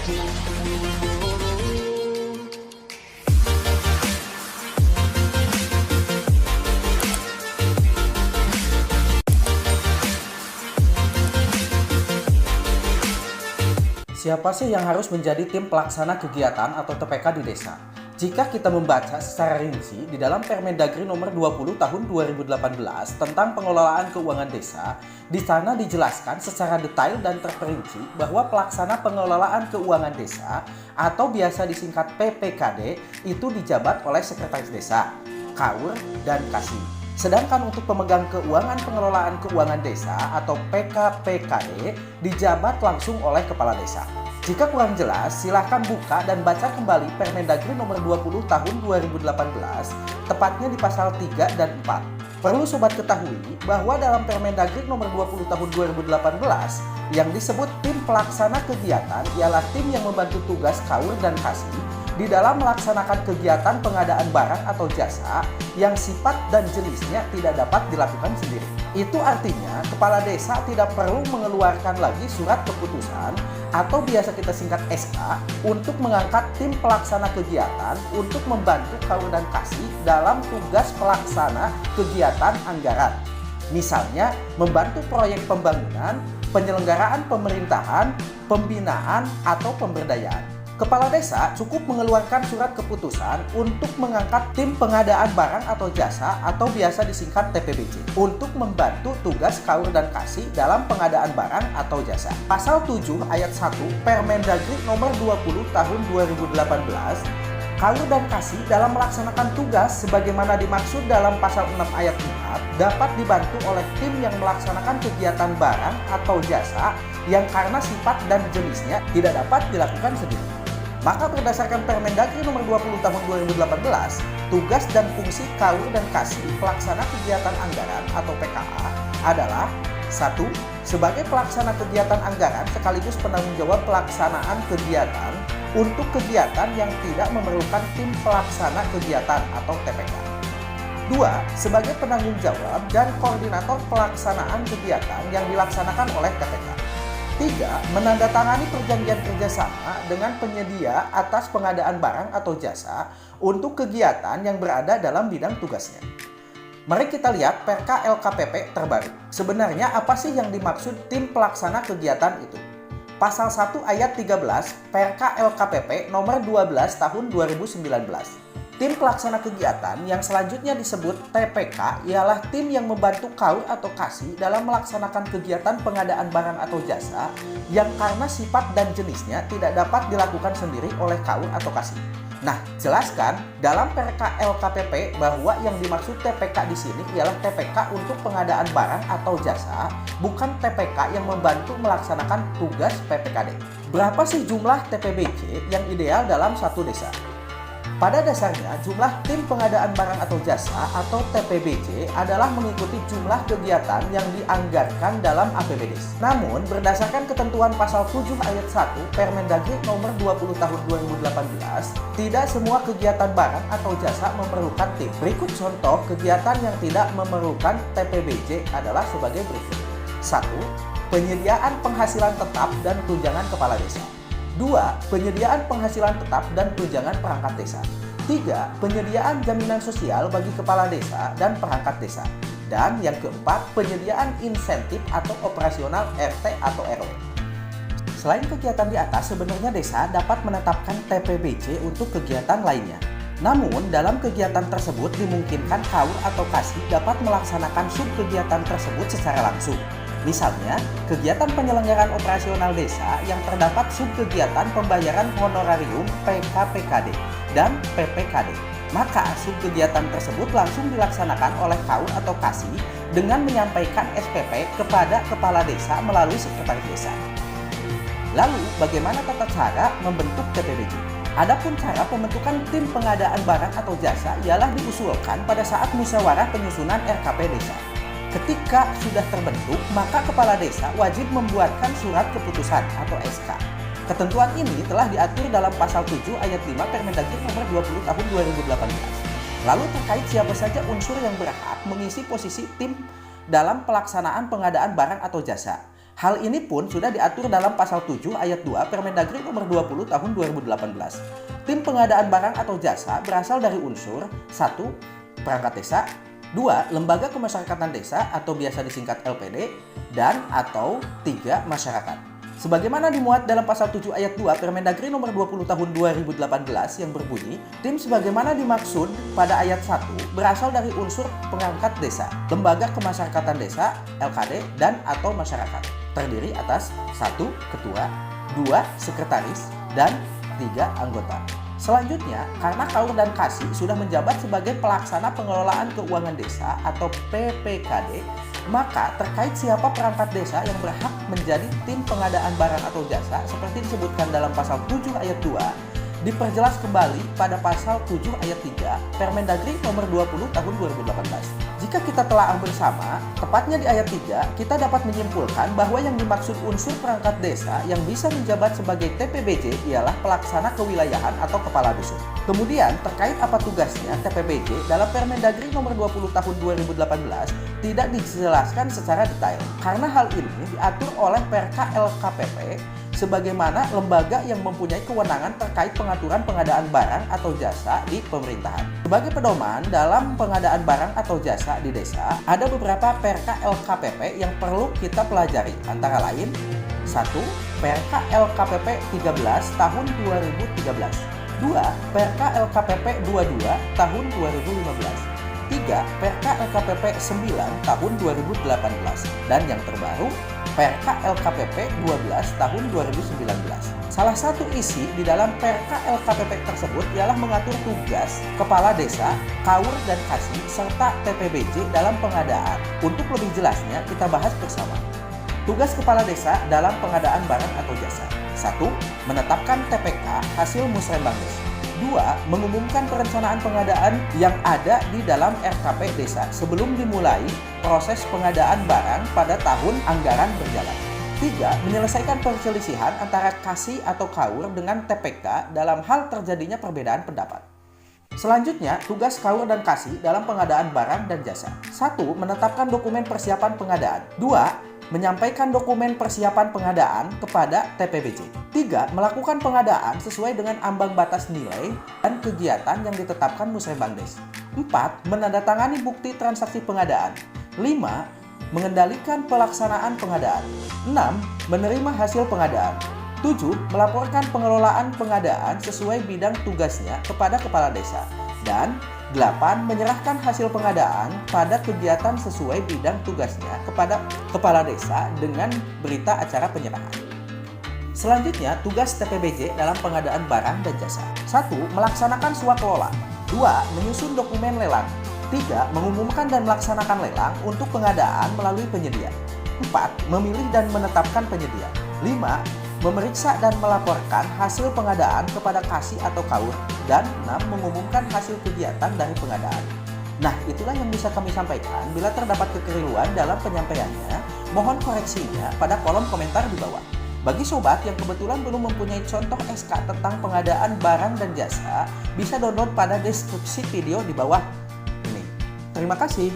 Siapa sih yang harus menjadi tim pelaksana kegiatan atau TPK di desa? Jika kita membaca secara rinci di dalam Permendagri nomor 20 tahun 2018 tentang pengelolaan keuangan desa, di sana dijelaskan secara detail dan terperinci bahwa pelaksana pengelolaan keuangan desa atau biasa disingkat PPKD itu dijabat oleh sekretaris desa, KAUR, dan Kasih. Sedangkan untuk pemegang keuangan pengelolaan keuangan desa atau PKPKD dijabat langsung oleh kepala desa. Jika kurang jelas, silahkan buka dan baca kembali Permendagri nomor 20 tahun 2018, tepatnya di pasal 3 dan 4. Perlu sobat ketahui bahwa dalam Permendagri nomor 20 tahun 2018 yang disebut tim pelaksana kegiatan ialah tim yang membantu tugas KAUR dan Kasih di dalam melaksanakan kegiatan pengadaan barang atau jasa yang sifat dan jenisnya tidak dapat dilakukan sendiri. Itu artinya kepala desa tidak perlu mengeluarkan lagi surat keputusan atau biasa kita singkat SK untuk mengangkat tim pelaksana kegiatan untuk membantu KAUR dan Kasih dalam tugas pelaksana kegiatan anggaran. Misalnya membantu proyek pembangunan, penyelenggaraan pemerintahan, pembinaan, atau pemberdayaan. Kepala desa cukup mengeluarkan surat keputusan untuk mengangkat tim pengadaan barang atau jasa atau biasa disingkat TPBJ untuk membantu tugas KAUR dan Kasih dalam pengadaan barang atau jasa. Pasal 7 ayat 1 Permendagri nomor 20 tahun 2018, KAUR dan Kasih dalam melaksanakan tugas sebagaimana dimaksud dalam pasal 6 ayat 4 dapat dibantu oleh tim yang melaksanakan kegiatan barang atau jasa yang karena sifat dan jenisnya tidak dapat dilakukan sendiri. Maka berdasarkan Permendagri nomor 20 tahun 2018, tugas dan fungsi KAUR dan Kasih pelaksana kegiatan anggaran atau PKA adalah 1. Sebagai pelaksana kegiatan anggaran sekaligus penanggung jawab pelaksanaan kegiatan untuk kegiatan yang tidak memerlukan tim pelaksana kegiatan atau TPK. 2. Sebagai penanggung jawab dan koordinator pelaksanaan kegiatan yang dilaksanakan oleh TPK. 3. Menandatangani perjanjian kerjasama dengan penyedia atas pengadaan barang atau jasa untuk kegiatan yang berada dalam bidang tugasnya. Mari kita lihat Perka LKPP terbaru. Sebenarnya apa sih yang dimaksud tim pelaksana kegiatan itu? Pasal 1 ayat 13 Perka LKPP nomor 12 tahun 2019. Tim pelaksana kegiatan yang selanjutnya disebut TPK ialah tim yang membantu KAUR atau Kasih dalam melaksanakan kegiatan pengadaan barang atau jasa yang karena sifat dan jenisnya tidak dapat dilakukan sendiri oleh KAUR atau Kasih. Nah, jelaskan dalam Perka LKPP bahwa yang dimaksud TPK di sini ialah TPK untuk pengadaan barang atau jasa, bukan TPK yang membantu melaksanakan tugas PPKD. Berapa sih jumlah TPBJ yang ideal dalam satu desa? Pada dasarnya, jumlah tim pengadaan barang atau jasa atau TPBJ adalah mengikuti jumlah kegiatan yang dianggarkan dalam APBD. Namun, berdasarkan ketentuan pasal 7 ayat 1 Permendagri nomor 20 tahun 2018, tidak semua kegiatan barang atau jasa memerlukan tim. Berikut contoh kegiatan yang tidak memerlukan TPBJ adalah sebagai berikut. 1. Penyediaan penghasilan tetap dan tunjangan kepala desa. 2. Penyediaan penghasilan tetap dan tunjangan perangkat desa. 3. Penyediaan jaminan sosial bagi kepala desa dan perangkat desa. Dan yang keempat, penyediaan insentif atau operasional RT atau RW. Selain kegiatan di atas, sebenarnya desa dapat menetapkan TPBJ untuk kegiatan lainnya. Namun, dalam kegiatan tersebut dimungkinkan KAUR atau Kasih dapat melaksanakan subkegiatan tersebut secara langsung. Misalnya, kegiatan penyelenggaraan operasional desa yang terdapat subkegiatan pembayaran honorarium PKPKD dan PPKD. Maka subkegiatan tersebut langsung dilaksanakan oleh KAUR atau Kasih dengan menyampaikan SPP kepada kepala desa melalui sekretaris desa. Lalu, bagaimana tata cara membentuk TPBJ? Adapun cara pembentukan tim pengadaan barang atau jasa ialah diusulkan pada saat musyawarah penyusunan RKP desa. Ketika sudah terbentuk, maka kepala desa wajib membuatkan surat keputusan atau SK. Ketentuan ini telah diatur dalam pasal 7 ayat 5 Permendagri nomor 20 tahun 2018. Lalu terkait siapa saja unsur yang berhak mengisi posisi tim dalam pelaksanaan pengadaan barang atau jasa. Hal ini pun sudah diatur dalam pasal 7 ayat 2 Permendagri nomor 20 tahun 2018. Tim pengadaan barang atau jasa berasal dari unsur 1. Perangkat desa, 2. Lembaga Kemasyarakatan Desa atau biasa disingkat LPD, dan atau 3. Masyarakat. Sebagaimana dimuat dalam pasal 7 ayat 2 Permendagri nomor 20 tahun 2018 yang berbunyi, tim sebagaimana dimaksud pada ayat 1 berasal dari unsur perangkat desa, lembaga kemasyarakatan desa, LKD, dan atau masyarakat. Terdiri atas 1. Ketua, 2. Sekretaris, dan 3. Anggota. Selanjutnya, karena KAUR dan KASI sudah menjabat sebagai pelaksana pengelolaan keuangan desa atau PPKD, maka terkait siapa perangkat desa yang berhak menjadi tim pengadaan barang atau jasa seperti disebutkan dalam pasal 7 ayat 2, diperjelas kembali pada pasal 7 ayat 3 Permendagri nomor 20 tahun 2018. Jika kita telaah bersama, tepatnya di ayat 3, kita dapat menyimpulkan bahwa yang dimaksud unsur perangkat desa yang bisa menjabat sebagai TPBJ ialah pelaksana kewilayahan atau kepala dusun. Kemudian, terkait apa tugasnya TPBJ dalam Permendagri nomor 20 tahun 2018 tidak dijelaskan secara detail. Karena hal ini diatur oleh Perka LKPP sebagaimana lembaga yang mempunyai kewenangan terkait pengaturan pengadaan barang atau jasa di pemerintahan. Sebagai pedoman dalam pengadaan barang atau jasa di desa, ada beberapa Perka LKPP yang perlu kita pelajari, antara lain 1. Perka LKPP 13 tahun 2013, 2. Perka LKPP 22 tahun 2015, 3. Perka LKPP 9 tahun 2018, dan yang terbaru Perka LKPP 12 tahun 2019. Salah satu isi di dalam Perka LKPP tersebut ialah mengatur tugas kepala desa, KAUR dan KASI serta TPBJ dalam pengadaan. Untuk lebih jelasnya kita bahas bersama. Tugas kepala desa dalam pengadaan barang atau jasa. 1. Menetapkan TPK hasil musrembang desa. 2. Mengumumkan perencanaan pengadaan yang ada di dalam RKP desa sebelum dimulai proses pengadaan barang pada tahun anggaran berjalan. 3. Menyelesaikan perselisihan antara KASI atau KAUR dengan TPK dalam hal terjadinya perbedaan pendapat. Selanjutnya, tugas KAUR dan KASI dalam pengadaan barang dan jasa. 1. Menetapkan dokumen persiapan pengadaan. 2. Menyampaikan dokumen persiapan pengadaan kepada TPBJ. 3. Melakukan pengadaan sesuai dengan ambang batas nilai dan kegiatan yang ditetapkan Musrembangdes. 4. Menandatangani bukti transaksi pengadaan. 5. Mengendalikan pelaksanaan pengadaan. 6. Menerima hasil pengadaan. 7. Melaporkan pengelolaan pengadaan sesuai bidang tugasnya kepada kepala desa. Dan 8. Menyerahkan hasil pengadaan pada kegiatan sesuai bidang tugasnya kepada kepala desa dengan berita acara penyerahan. Selanjutnya, tugas TPBJ dalam pengadaan barang dan jasa. 1. Melaksanakan swakelola. 2. Menyusun dokumen lelang. 3. Mengumumkan dan melaksanakan lelang untuk pengadaan melalui penyedia. 4. Memilih dan menetapkan penyedia. 5. Memeriksa dan melaporkan hasil pengadaan kepada KASI atau KAUR, dan 6. Mengumumkan hasil kegiatan dari pengadaan. Nah, itulah yang bisa kami sampaikan. Bila terdapat kekeliruan dalam penyampaiannya, mohon koreksinya pada kolom komentar di bawah. Bagi sobat yang kebetulan belum mempunyai contoh SK tentang pengadaan barang dan jasa, bisa download pada deskripsi video di bawah ini. Terima kasih.